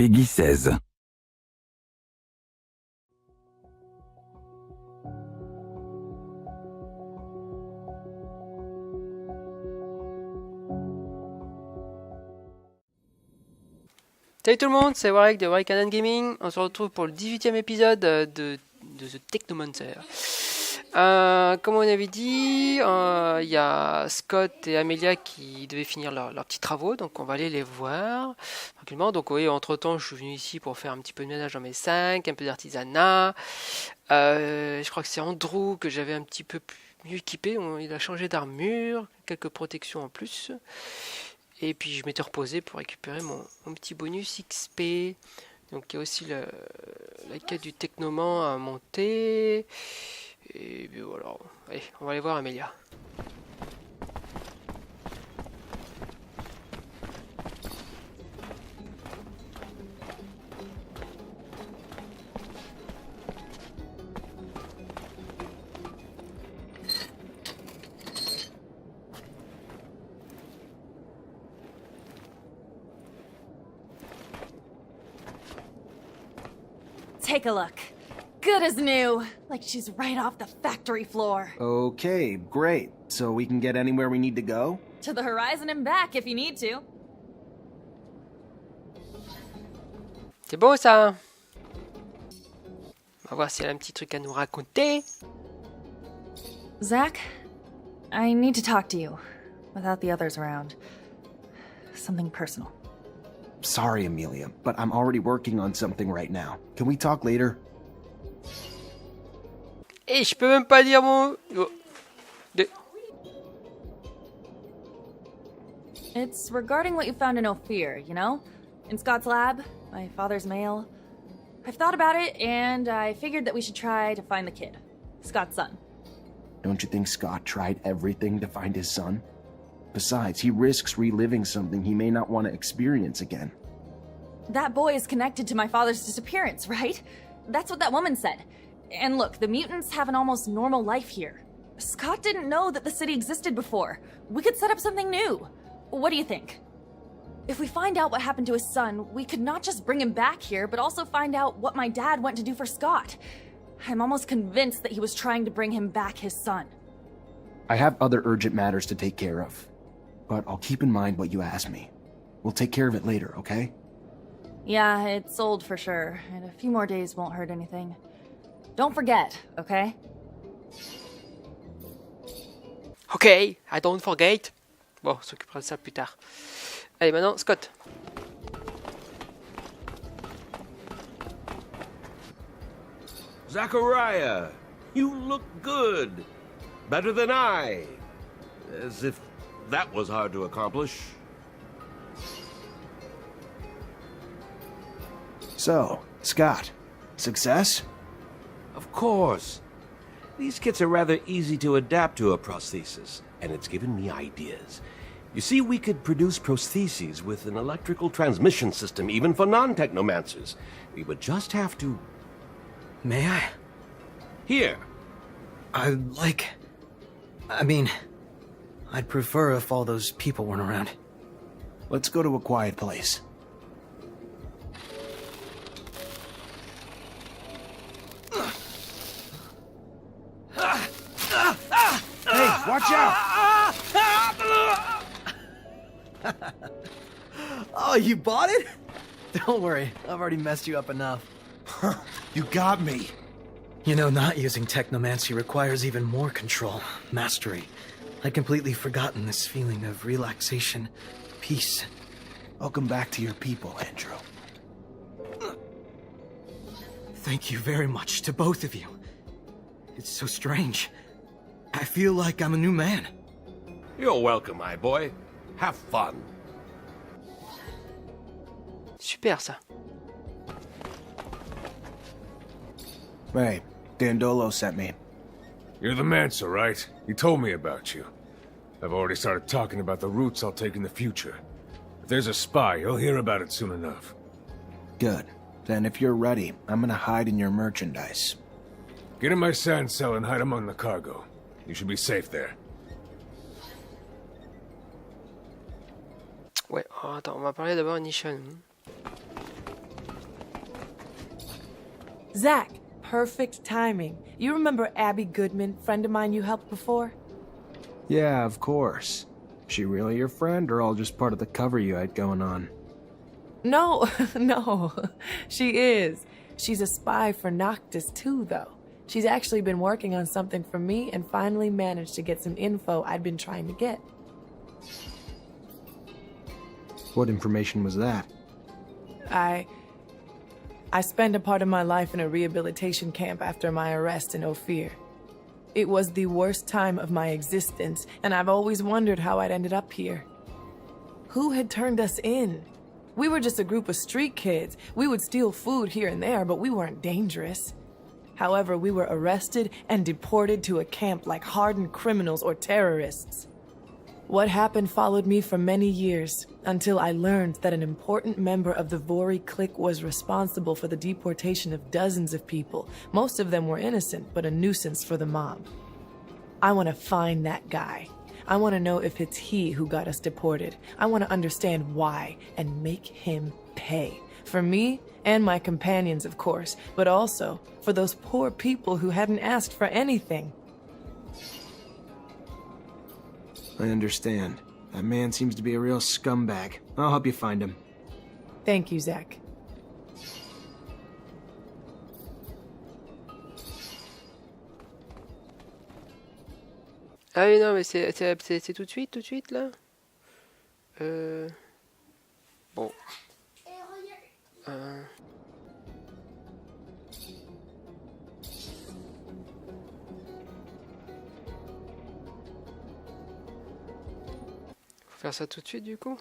Peggy 16. Salut tout le monde, c'est Waric de Waric&Dan Gaming. On se retrouve pour le 18e épisode de The Technomancer. Comme on avait dit, il y a Scott et Amélia qui devaient finir leurs petits travaux, donc on va aller les voir tranquillement. Donc oui, entre temps, je suis venu ici pour faire un petit peu de ménage dans mes sacs, un peu d'artisanat. Je crois que c'est Andrew que j'avais un petit peu mieux équipé. Il a changé d'armure, quelques protections en plus. Et puis je m'étais reposé pour récupérer mon petit bonus XP. Donc il y a aussi la quête du Technomancer à monter. Et puis voilà. Allez, on va aller voir Amélia. Take a look. Good as new. Like she's right off the factory floor. Okay, great. So we can get anywhere we need to go? To the horizon and back if you need to. C'est beau ça. On va voir si elle a un petit truc à nous raconter. Zach, I need to talk to you. Without the others around. Something personal. Sorry, Amelia, but I'm already working on something right now. Can we talk later? Et je peux même pas dire mon... It's regarding what you found in Ophir, you know? In Scott's lab, my father's mail. I've thought about it, and I figured that we should try to find the kid. Scott's son. Don't you think Scott tried everything to find his son? Besides, he risks reliving something he may not want to experience again. That boy is connected to my father's disappearance, right? That's what that woman said. And look, the mutants have an almost normal life here. Scott didn't know that the city existed before. We could set up something new. What do you think? If we find out what happened to his son, we could not just bring him back here, but also find out what my dad went to do for Scott. I'm almost convinced that he was trying to bring him back his son. I have other urgent matters to take care of. But I'll keep in mind what you asked me. We'll take care of it later, okay? Yeah, it's old for sure, and a few more days won't hurt anything. Don't forget, okay? Ok, I don't forget. Bon, on s'occupera de ça plus tard. Allez, maintenant, Scott. Zachariah, you look good. Better than I. As if that was hard to accomplish. So, Scott, success? Of course. These kits are rather easy to adapt to a prosthesis, and it's given me ideas. You see, we could produce prostheses with an electrical transmission system, even for non-technomancers. We would just have to... May I? Here. I'd prefer if all those people weren't around. Let's go to a quiet place. Hey, watch out! Oh, you bought it? Don't worry, I've already messed you up enough. You got me. You know, not using Technomancer requires even more control, mastery. I'd completely forgotten this feeling of relaxation, peace. Welcome back to your people, Andrew. Thank you very much to both of you. It's so strange. I feel like I'm a new man. You're welcome, my boy. Have fun. Super ça. Hey, Dandolo sent me. You're the Mancer, right? He told me about you. I've already started talking about the routes I'll take in the future. If there's a spy, you'll hear about it soon enough. Good. Then if you're ready, I'm gonna hide in your merchandise. Get in my sand cell and hide among the cargo. You should be safe there. Ouais, oh, attends, on va parler d'abord Nishon. Zach, perfect timing. You remember Abby Goodman, friend of mine you helped before? Yeah, of course. She really your friend, or all just part of the cover you had going on? No, no, she is. She's a spy for Noctis too, though. She's actually been working on something for me and finally managed to get some info I'd been trying to get. What information was that? I spent a part of my life in a rehabilitation camp after my arrest in Ophir. It was the worst time of my existence, and I've always wondered how I'd ended up here. Who had turned us in? We were just a group of street kids. We would steal food here and there, but we weren't dangerous. However, we were arrested and deported to a camp like hardened criminals or terrorists. What happened followed me for many years, until I learned that an important member of the Vori clique was responsible for the deportation of dozens of people. Most of them were innocent, but a nuisance for the mob. I want to find that guy. I want to know if it's he who got us deported. I want to understand why and make him pay. For me and my companions, of course, but also for those poor people who hadn't asked for anything. I understand. That man seems to be a real scumbag. I'll help you find him. Thank you, Zach. Ah oui, non, mais c'est tout de suite, là. Bon. Faut faire ça tout de suite, du coup.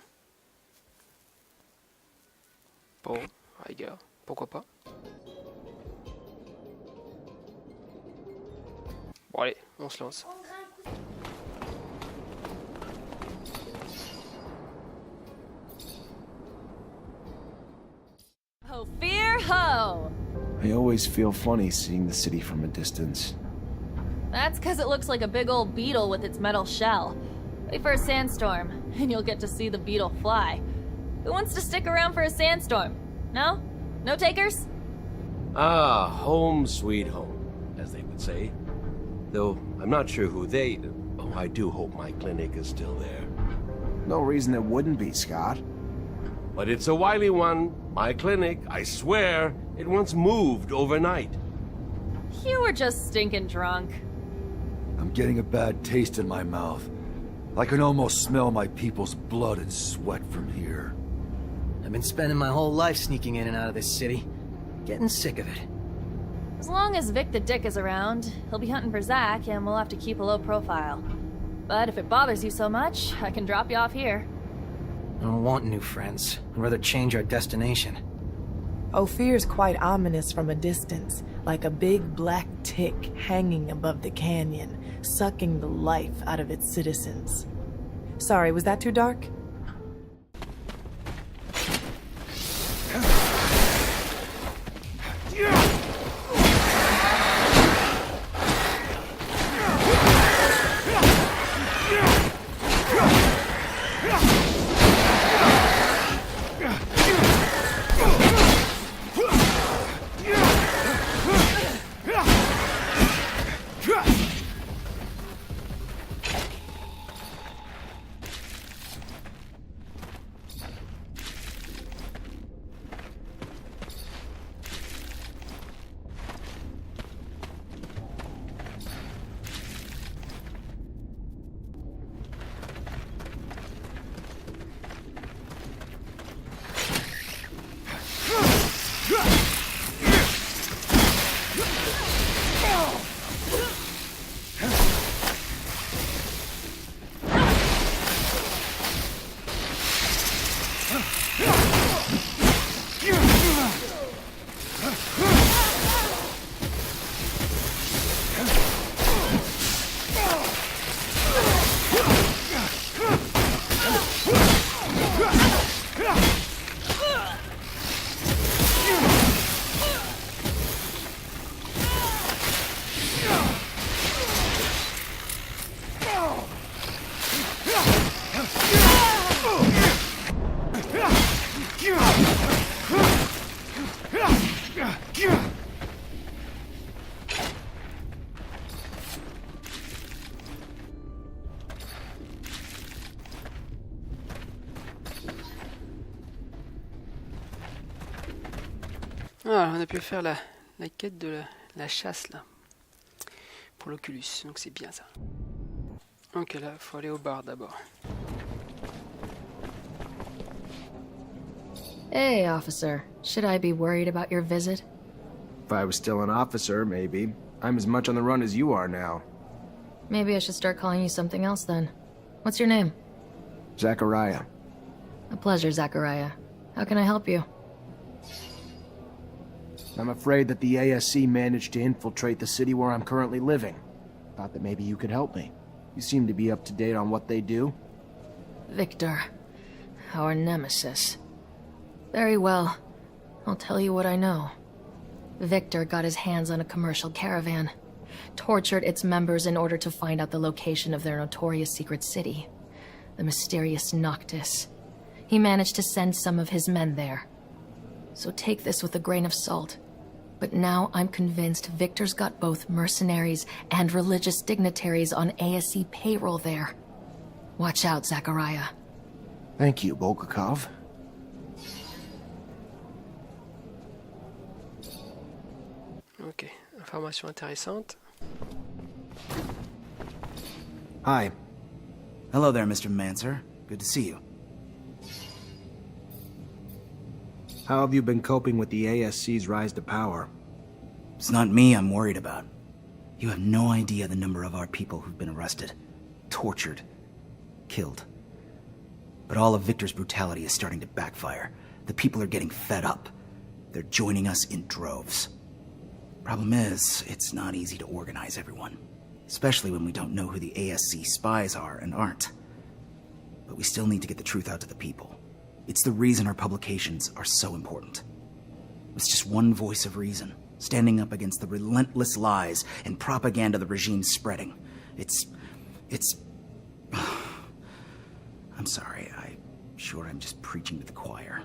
Bon, rigueur, pourquoi pas. Bon, allez, on se lance. Ho fear ho! I always feel funny seeing the city from a distance. That's because it looks like a big old beetle with its metal shell. Wait for a sandstorm, and you'll get to see the beetle fly. Who wants to stick around for a sandstorm? No? No takers? Ah, home sweet home, as they would say. Though I'm not sure who they... Oh, I do hope my clinic is still there. No reason it wouldn't be, Scott. But it's a wily one. My clinic, I swear, it once moved overnight. You were just stinking drunk. I'm getting a bad taste in my mouth. I can almost smell my people's blood and sweat from here. I've been spending my whole life sneaking in and out of this city. Getting sick of it. As long as Vic the Dick is around, he'll be hunting for Zach, and we'll have to keep a low profile. But if it bothers you so much, I can drop you off here. I don't want new friends. I'd rather change our destination. Ophir's quite ominous from a distance, like a big black tick hanging above the canyon, sucking the life out of its citizens. Sorry, was that too dark? on a pu faire la quête de la chasse là. Pour l'Oculus, donc c'est bien ça. Ok, là, faut aller au bar d'abord. Hey, officer. Should I be worried about your visit? If I was still an officer, maybe. I'm as much on the run as you are now. Maybe I should start calling you something else then. What's your name? Zachariah. A pleasure, Zachariah. How can I help you? I'm afraid that the ASC managed to infiltrate the city where I'm currently living. Thought that maybe you could help me. You seem to be up to date on what they do. Victor. Our nemesis. Very well. I'll tell you what I know. Victor got his hands on a commercial caravan, tortured its members in order to find out the location of their notorious secret city, the mysterious Noctis. He managed to send some of his men there. So take this with a grain of salt. But now I'm convinced Victor's got both mercenaries and religious dignitaries on ASC payroll there. Watch out, Zachariah. Thank you, Bulgakov. Ok, information intéressante. Hi. Hello there, Mr. Mancer. Good to see you. How have you been coping with the ASC's rise to power? It's not me I'm worried about. You have no idea the number of our people who've been arrested, tortured, killed. But all of Victor's brutality is starting to backfire. The people are getting fed up. They're joining us in droves. Problem is, it's not easy to organize everyone, especially when we don't know who the ASC spies are and aren't. But we still need to get the truth out to the people. It's the reason our publications are so important. It's just one voice of reason, standing up against the relentless lies and propaganda the regime's spreading. It's... I'm sorry, I'm sure I'm just preaching to the choir.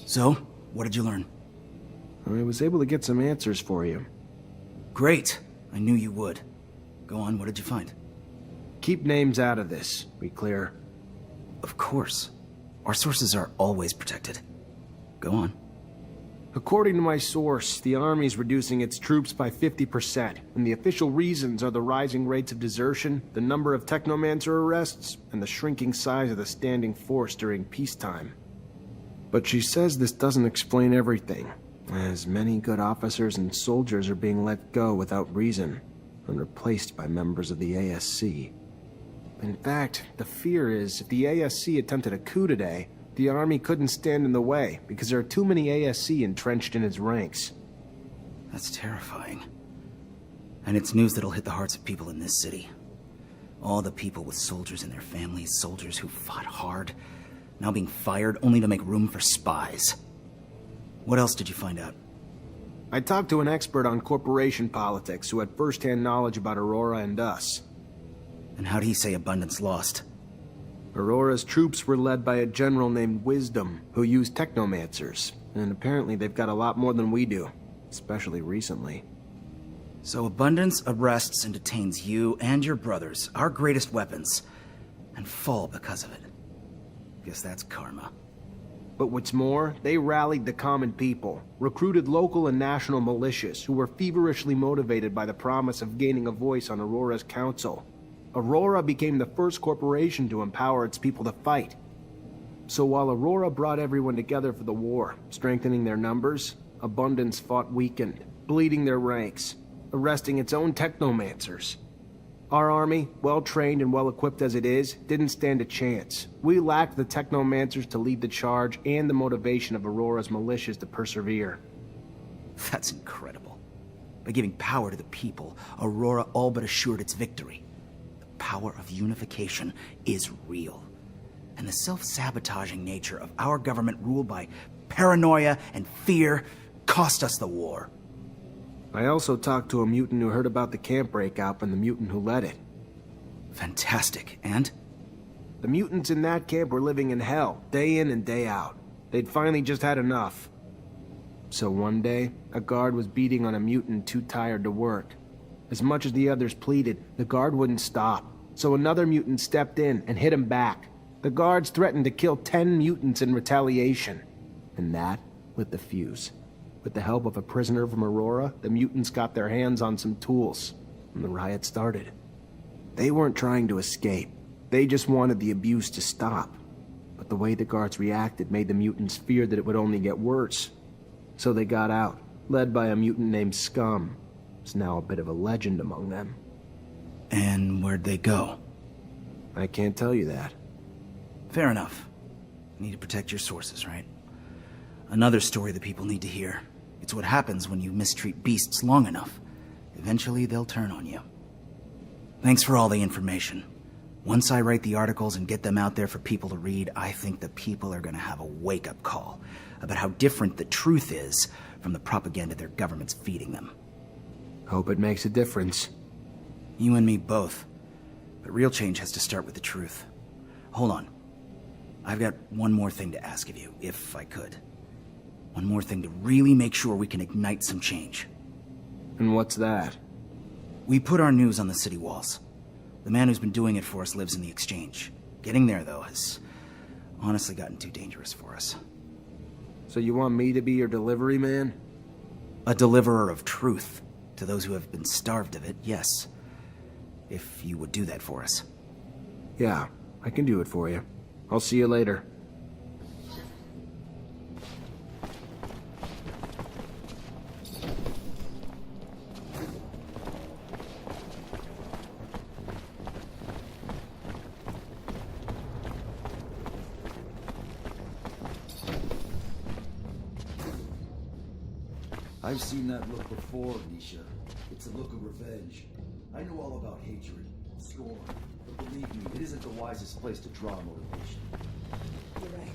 So, what did you learn? I was able to get some answers for you. Great. I knew you would. Go on, what did you find? Keep names out of this. We clear? Of course. Our sources are always protected. Go on. According to my source, the Army's reducing its troops by 50%, and the official reasons are the rising rates of desertion, the number of Technomancer arrests, and the shrinking size of the standing force during peacetime. But she says this doesn't explain everything, as many good officers and soldiers are being let go without reason, and replaced by members of the ASC. In fact, the fear is if the ASC attempted a coup today, the Army couldn't stand in the way because there are too many ASC entrenched in its ranks. That's terrifying. And it's news that'll hit the hearts of people in this city. All the people with soldiers and their families, soldiers who fought hard, now being fired only to make room for spies. What else did you find out? I talked to an expert on corporation politics who had first-hand knowledge about Aurora and us. And how'd he say Abundance lost? Aurora's troops were led by a general named Wisdom, who used Technomancers, and apparently they've got a lot more than we do, especially recently. So Abundance arrests and detains you and your brothers, our greatest weapons, and fall because of it. Guess that's karma. But what's more, they rallied the common people, recruited local and national militias who were feverishly motivated by the promise of gaining a voice on Aurora's council. Aurora became the first corporation to empower its people to fight. So while Aurora brought everyone together for the war, strengthening their numbers, Abundance fought weakened, bleeding their ranks, arresting its own Technomancers. Our army, well-trained and well-equipped as it is, didn't stand a chance. We lacked the Technomancers to lead the charge and the motivation of Aurora's militias to persevere. That's incredible. By giving power to the people, Aurora all but assured its victory. The power of unification is real. And the self-sabotaging nature of our government ruled by paranoia and fear cost us the war. I also talked to a mutant who heard about the camp breakout and the mutant who led it. Fantastic. And? The mutants in that camp were living in hell, day in and day out. They'd finally just had enough. So one day, a guard was beating on a mutant too tired to work. As much as the others pleaded, the guard wouldn't stop. So another mutant stepped in and hit him back. The guards threatened to kill 10 mutants in retaliation. And that lit the fuse. With the help of a prisoner from Aurora, the mutants got their hands on some tools, and the riot started. They weren't trying to escape. They just wanted the abuse to stop. But the way the guards reacted made the mutants fear that it would only get worse. So they got out, led by a mutant named Scum. It's now a bit of a legend among them. And where'd they go? I can't tell you that. Fair enough. You need to protect your sources, right? Another story the people need to hear. It's what happens when you mistreat beasts long enough. Eventually, they'll turn on you. Thanks for all the information. Once I write the articles and get them out there for people to read, I think the people are gonna have a wake-up call about how different the truth is from the propaganda their government's feeding them. Hope it makes a difference. You and me both. But real change has to start with the truth. Hold on. I've got one more thing to ask of you, if I could. One more thing to really make sure we can ignite some change. And what's that? We put our news on the city walls. The man who's been doing it for us lives in the exchange. Getting there, though, has honestly gotten too dangerous for us. So you want me to be your delivery man? A deliverer of truth. To those who have been starved of it, yes. If you would do that for us. Yeah, I can do it for you. I'll see you later. I've seen that look before, Nisha. It's a look of revenge. I know all about hatred, scorn, but believe me, it isn't the wisest place to draw motivation. You're right.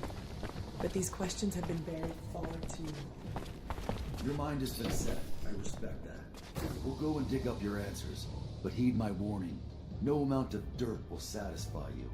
But these questions have been buried far too long. Your mind has been set. I respect that. We'll go and dig up your answers, but heed my warning. No amount of dirt will satisfy you.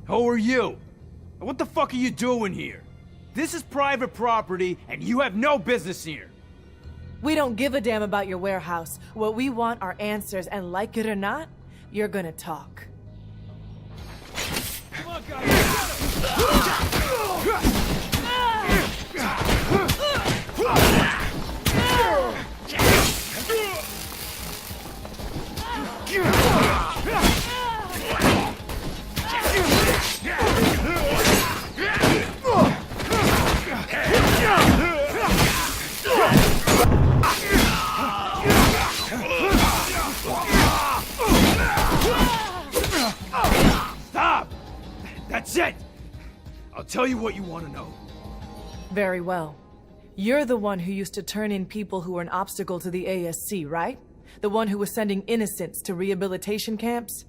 Who are you? And what the fuck are you doing here? This is private property, and you have no business here. We don't give a damn about your warehouse. What we want are answers, and like it or not, you're gonna talk. Come on, guys. Stop! That's it! I'll tell you what you want to know. Very well. You're the one who used to turn in people who were an obstacle to the ASC, right? The one who was sending innocents to rehabilitation camps?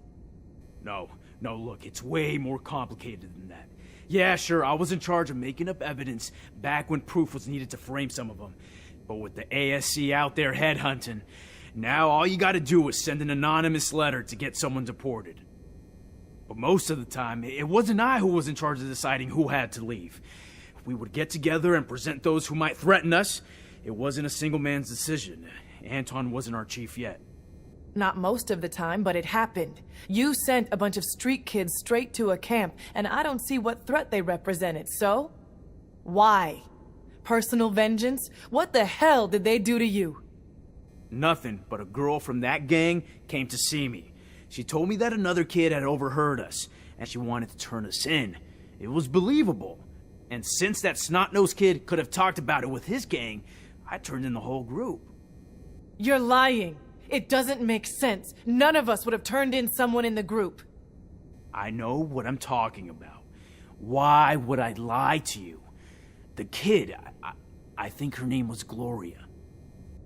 No, look, it's way more complicated than that. Yeah, sure, I was in charge of making up evidence back when proof was needed to frame some of them. But with the ASC out there headhunting, now all you gotta do is send an anonymous letter to get someone deported. But most of the time, it wasn't I who was in charge of deciding who had to leave. We would get together and present those who might threaten us. It wasn't a single man's decision. Anton wasn't our chief yet. Not most of the time, but it happened. You sent a bunch of street kids straight to a camp, and I don't see what threat they represented, so? Why? Personal vengeance? What the hell did they do to you? Nothing, but a girl from that gang came to see me. She told me that another kid had overheard us, and she wanted to turn us in. It was believable. And since that snot-nosed kid could have talked about it with his gang, I turned in the whole group. You're lying. It doesn't make sense. None of us would have turned in someone in the group. I know what I'm talking about. Why would I lie to you? The kid, I think her name was Gloria.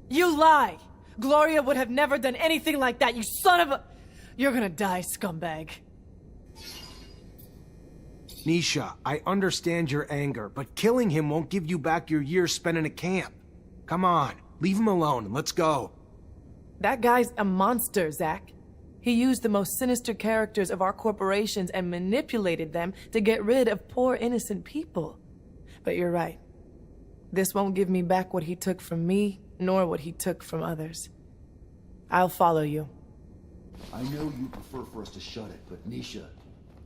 You lie! Gloria would have never done anything like that, you son of a... You're gonna die, scumbag. Nisha, I understand your anger, but killing him won't give you back your years spent in a camp. Come on, leave him alone and let's go. That guy's a monster, Zach. He used the most sinister characters of our corporations and manipulated them to get rid of poor innocent people. But you're right. This won't give me back what he took from me, nor what he took from others. I'll follow you. I know you prefer for us to shut it, but Nisha,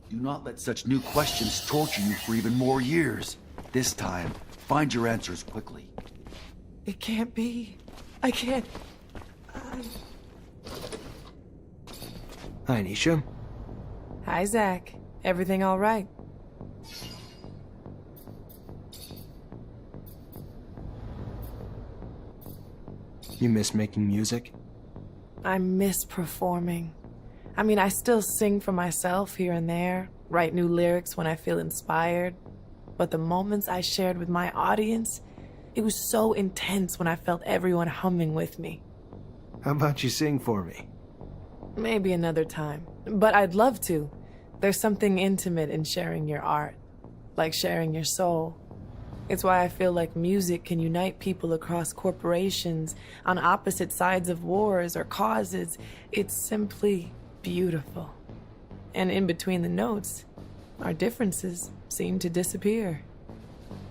do not let such new questions torture you for even more years. This time, find your answers quickly. It can't be. I can't... Hi, Nisha. Hi, Zach. Everything all right? You miss making music? I miss performing. I mean, I still sing for myself here and there, write new lyrics when I feel inspired. But the moments I shared with my audience, it was so intense when I felt everyone humming with me. How about you sing for me? Maybe another time. But I'd love to. There's something intimate in sharing your art, like sharing your soul. It's why I feel like music can unite people across corporations, on opposite sides of wars or causes. It's simply beautiful. And in between the notes, our differences seem to disappear.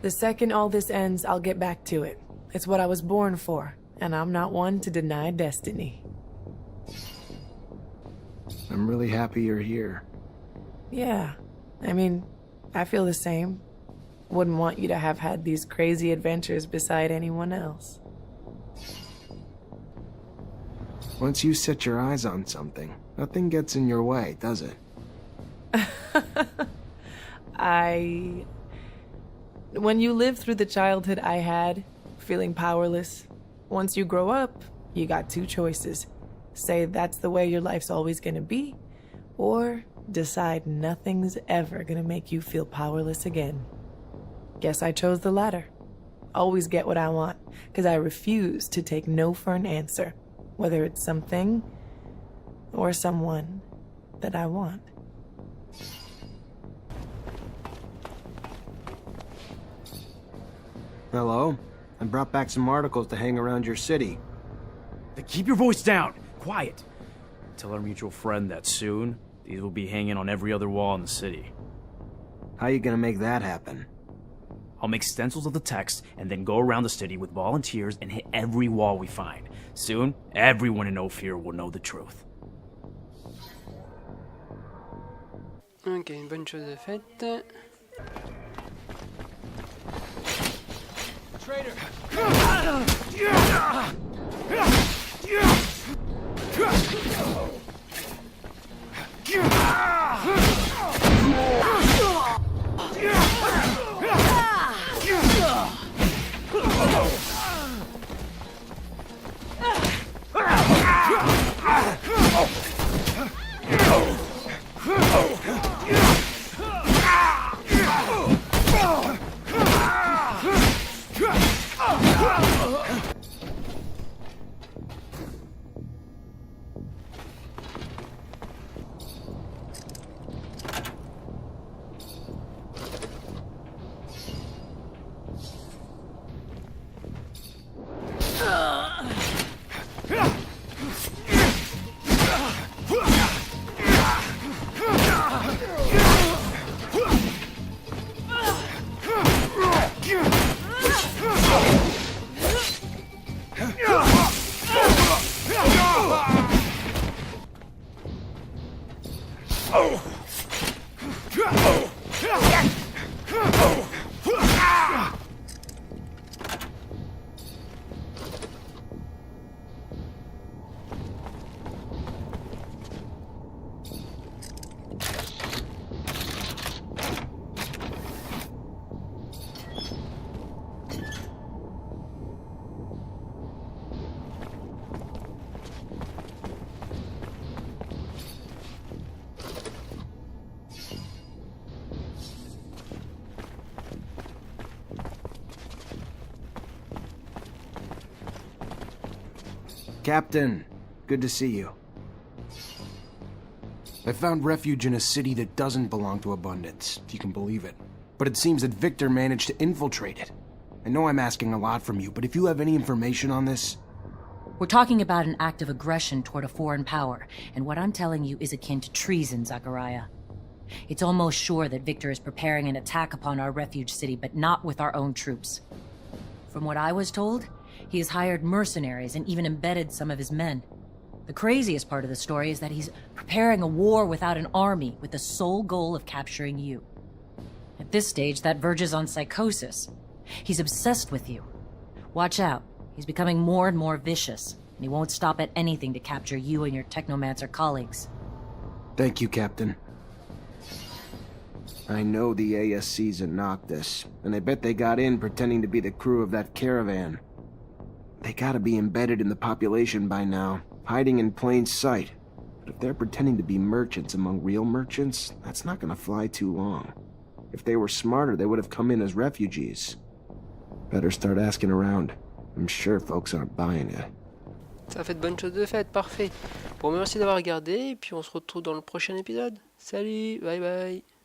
The second all this ends, I'll get back to it. It's what I was born for, and I'm not one to deny destiny. I'm really happy you're here. Yeah, I mean, I feel the same. Wouldn't want you to have had these crazy adventures beside anyone else. Once you set your eyes on something, nothing gets in your way, does it? When you live through the childhood I had, feeling powerless, once you grow up, you got two choices. Say that's the way your life's always gonna be, or decide nothing's ever gonna make you feel powerless again. Guess I chose the latter. Always get what I want, because I refuse to take no for an answer, whether it's something or someone that I want. Hello? I brought back some articles to hang around your city. Then keep your voice down. Quiet. Tell our mutual friend that soon, these will be hanging on every other wall in the city. How you gonna make that happen? I'll make stencils of the text and then go around the city with volunteers and hit every wall we find. Soon, everyone in Ophir will know the truth. Ok, une bonne chose de faite. Traitor! Captain, good to see you. I found refuge in a city that doesn't belong to Abundance, if you can believe it. But it seems that Victor managed to infiltrate it. I know I'm asking a lot from you, but if you have any information on this... We're talking about an act of aggression toward a foreign power, and what I'm telling you is akin to treason, Zachariah. It's almost sure that Victor is preparing an attack upon our refuge city, but not with our own troops. From what I was told, he has hired mercenaries and even embedded some of his men. The craziest part of the story is that he's preparing a war without an army with the sole goal of capturing you. At this stage, that verges on psychosis. He's obsessed with you. Watch out. He's becoming more and more vicious, and he won't stop at anything to capture you and your Technomancer colleagues. Thank you, Captain. I know the ASC's a Noctis, and I bet they got in pretending to be the crew of that caravan. They gotta be embedded in the population by now, hiding in plain sight. But if they're pretending to be merchants among real merchants, that's not gonna fly too long. If they were smarter, they would have come in as refugees. Better start asking around. I'm sure folks aren't buying it. Ça fait de bonnes choses de fait, parfait. Bon, merci d'avoir regardé, et puis on se retrouve dans le prochain épisode. Salut, bye bye.